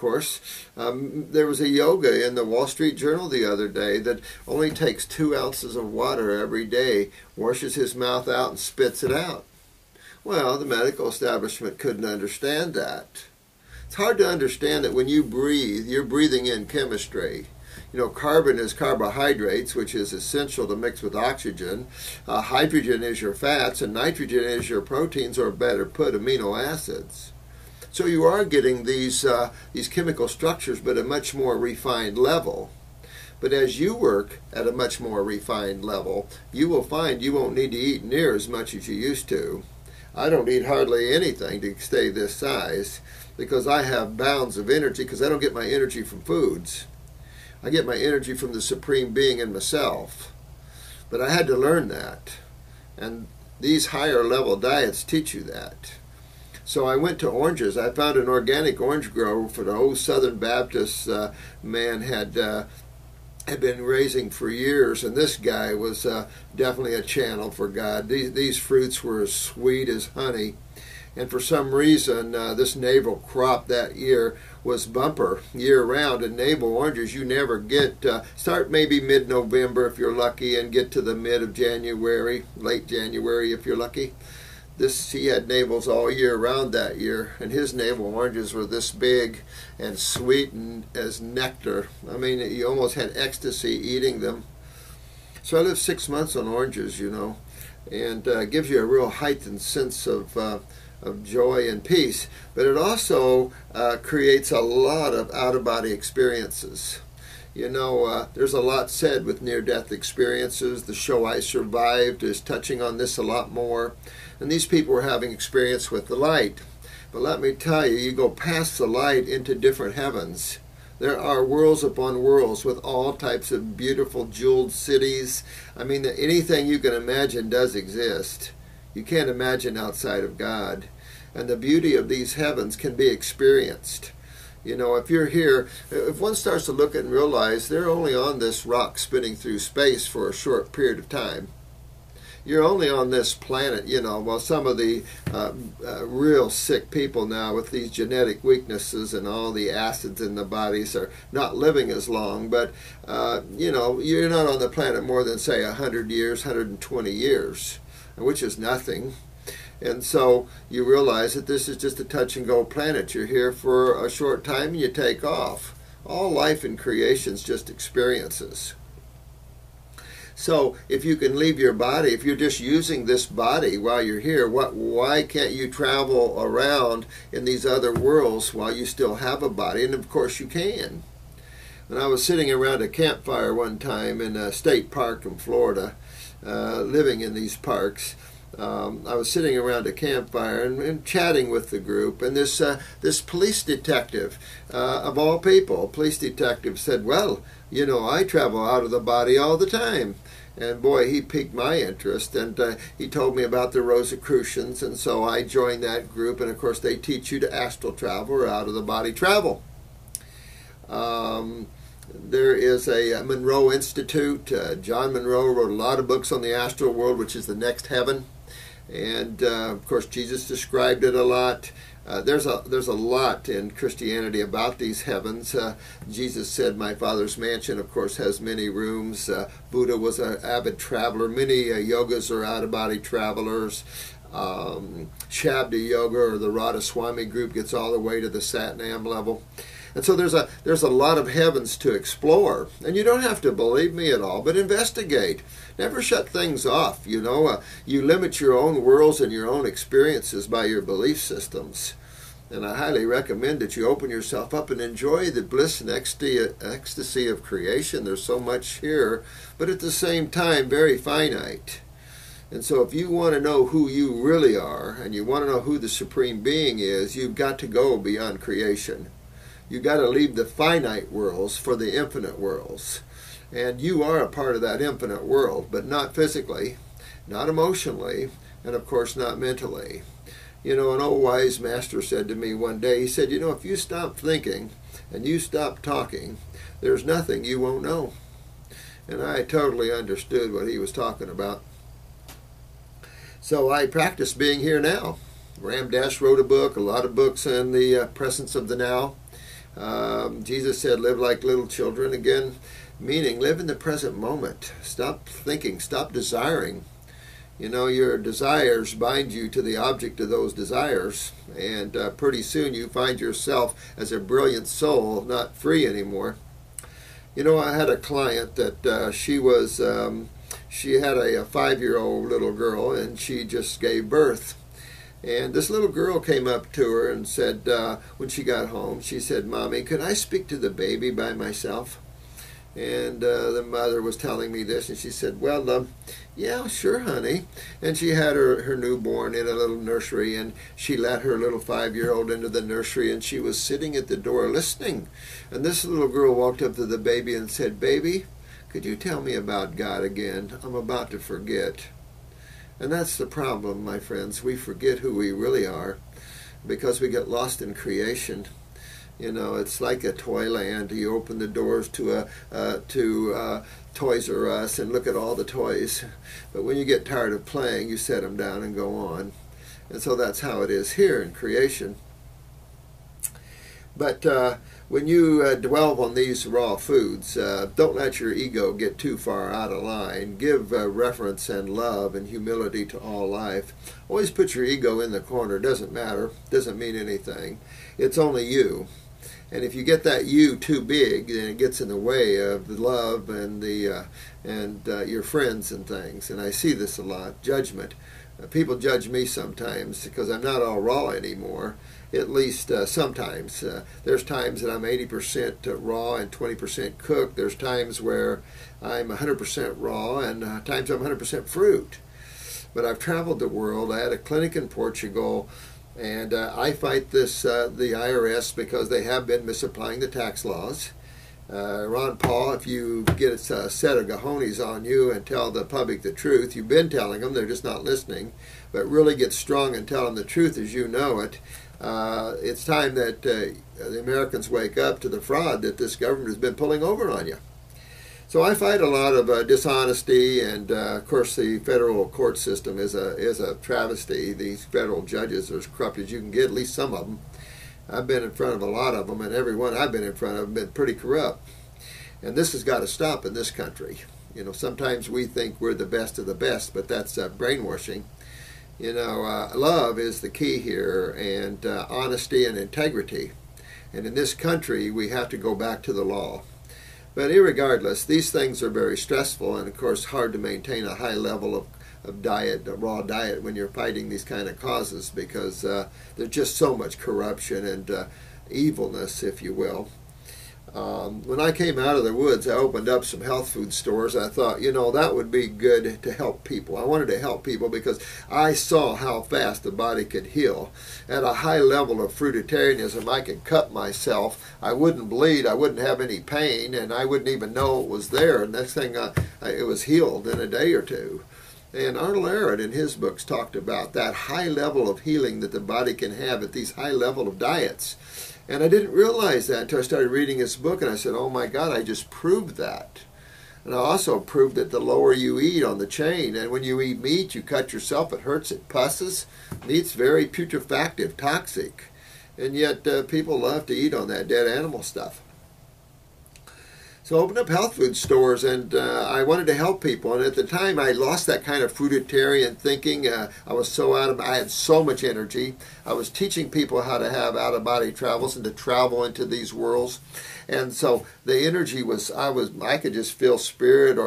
course. There was a yoga in the Wall Street Journal the other day that only takes 2 ounces of water every day, washes his mouth out and spits it out. Well, the medical establishment couldn't understand that. It's hard to understand that when you breathe, you're breathing in chemistry. You know, carbon is carbohydrates, which is essential to mix with oxygen. Hydrogen is your fats, and nitrogen is your proteins, or better put, amino acids. So you are getting these chemical structures, but at a much more refined level. But as you work at a much more refined level, you will find you won't need to eat near as much as you used to. I don't eat hardly anything to stay this size because I have bounds of energy, because I don't get my energy from foods. I get my energy from the Supreme Being in myself. But I had to learn that. And these higher level diets teach you that. So I went to oranges. I found an organic orange grove for the old Southern Baptist man had been raising for years, and this guy was definitely a channel for God. These fruits were as sweet as honey, and for some reason this navel crop that year was bumper year-round. And navel oranges you never get, start maybe mid-November if you're lucky, and get to the mid of January, late January if you're lucky. He had navels all year round that year, and his navel oranges were this big and sweet and as nectar. I mean, you almost had ecstasy eating them. So I lived 6 months on oranges, you know, and gives you a real heightened sense of joy and peace. But it also creates a lot of out-of-body experiences. You know, there's a lot said with near-death experiences. The show I Survived is touching on this a lot more. And these people were having experience with the light. But let me tell you, you go past the light into different heavens. There are worlds upon worlds with all types of beautiful jeweled cities. I mean, anything you can imagine does exist. You can't imagine outside of God. And the beauty of these heavens can be experienced. You know, if you're here, if one starts to look at and realize they're only on this rock spinning through space for a short period of time. You're only on this planet, you know, while some of the real sick people now with these genetic weaknesses and all the acids in the bodies are not living as long. But, you know, you're not on the planet more than, say, 100 years, 120 years, which is nothing. And so you realize that this is just a touch-and-go planet. You're here for a short time and you take off. All life in creation is just experiences. So if you can leave your body, if you're just using this body while you're here, why can't you travel around in these other worlds while you still have a body? And of course you can. When I was sitting around a campfire one time in a state park in Florida, living in these parks, I was sitting around a campfire and chatting with the group, and this police detective, of all people, police detective said, well, you know, I travel out of the body all the time. And boy, he piqued my interest, and he told me about the Rosicrucians, and so I joined that group, and of course they teach you to astral travel or out of the body travel. There is a Monroe Institute. John Monroe wrote a lot of books on the astral world, which is the next heaven. And of course Jesus described it a lot. There's a lot in Christianity about these heavens. Jesus said, my Father's mansion, of course, has many rooms. Buddha was an avid traveler. Many yogas are out-of-body travelers. Shabda Yoga or the Radha Swami group gets all the way to the Satnam level. And so there's a lot of heavens to explore. And you don't have to believe me at all, but investigate. Never shut things off, you know. You limit your own worlds and your own experiences by your belief systems. And I highly recommend that you open yourself up and enjoy the bliss and ecstasy of creation. There's so much here, but at the same time, very finite. And so if you want to know who you really are, and you want to know who the Supreme Being is, you've got to go beyond creation. You've got to leave the finite worlds for the infinite worlds. And you are a part of that infinite world, but not physically, not emotionally, and of course not mentally. You know, an old wise master said to me one day, he said, you know, if you stop thinking and you stop talking, there's nothing you won't know. And I totally understood what he was talking about. So I practice being here now. Ram Dass wrote a book, a lot of books in the presence of the now. Jesus said, live like little children. Again, meaning live in the present moment. Stop thinking, stop desiring. You know, your desires bind you to the object of those desires, and pretty soon you find yourself as a brilliant soul, not free anymore. You know, I had a client that she had a 5-year-old little girl, and she just gave birth. And this little girl came up to her and said, when she got home, she said, "Mommy, could I speak to the baby by myself?" And the mother was telling me this, and she said, "Well, yeah, sure, honey." And she had her newborn in a little nursery, and she let her little 5-year-old into the nursery, and she was sitting at the door listening. And this little girl walked up to the baby and said, "Baby, could you tell me about God again? I'm about to forget." And that's the problem, my friends. We forget who we really are because we get lost in creation. You know, it's like a toy land. You open the doors to Toys R Us and look at all the toys. But when you get tired of playing, you set them down and go on. And so that's how it is here in creation. But when you dwell on these raw foods, don't let your ego get too far out of line. Give reverence and love and humility to all life. Always put your ego in the corner. Doesn't matter. Doesn't mean anything. It's only you. And if you get that you too big, then it gets in the way of the love and your friends and things. And I see this a lot. Judgment. People judge me sometimes because I'm not all raw anymore. At least sometimes. There's times that I'm 80% raw and 20% cooked. There's times where I'm 100% raw and times I'm 100% fruit. But I've traveled the world. I had a clinic in Portugal. And I fight the IRS because they have been misapplying the tax laws. Ron Paul, if you get a set of cojones on you and tell the public the truth, you've been telling them, they're just not listening, but really get strong and tell them the truth as you know it. It's time that the Americans wake up to the fraud that this government has been pulling over on you. So I fight a lot of dishonesty, and of course the federal court system is a travesty. These federal judges are as corrupt as you can get, at least some of them. I've been in front of a lot of them, and every one I've been in front of have been pretty corrupt. And this has got to stop in this country. You know, sometimes we think we're the best of the best, but that's brainwashing. You know, love is the key here, and honesty and integrity. And in this country, we have to go back to the law. But irregardless, these things are very stressful, and of course hard to maintain a high level of diet, a raw diet, when you're fighting these kind of causes, because there's just so much corruption and evilness, if you will. When I came out of the woods, I opened up some health food stores. I thought, you know, that would be good to help people. I wanted to help people because I saw how fast the body could heal. At a high level of fruitarianism, I could cut myself. I wouldn't bleed. I wouldn't have any pain, and I wouldn't even know it was there. And next thing, it was healed in a day or two. And Arnold Arad in his books talked about that high level of healing that the body can have at these high level of diets. And I didn't realize that until I started reading his book, and I said, oh my God, I just proved that. And I also proved that the lower you eat on the chain, and when you eat meat, you cut yourself, it hurts, it pusses. Meat's very putrefactive, toxic. And yet people love to eat on that dead animal stuff. So I opened up health food stores, and I wanted to help people. And at the time, I lost that kind of fruitarian thinking. I was so I had so much energy. I was teaching people how to have out-of-body travels and to travel into these worlds. And so the energy was, I could just feel spirit, or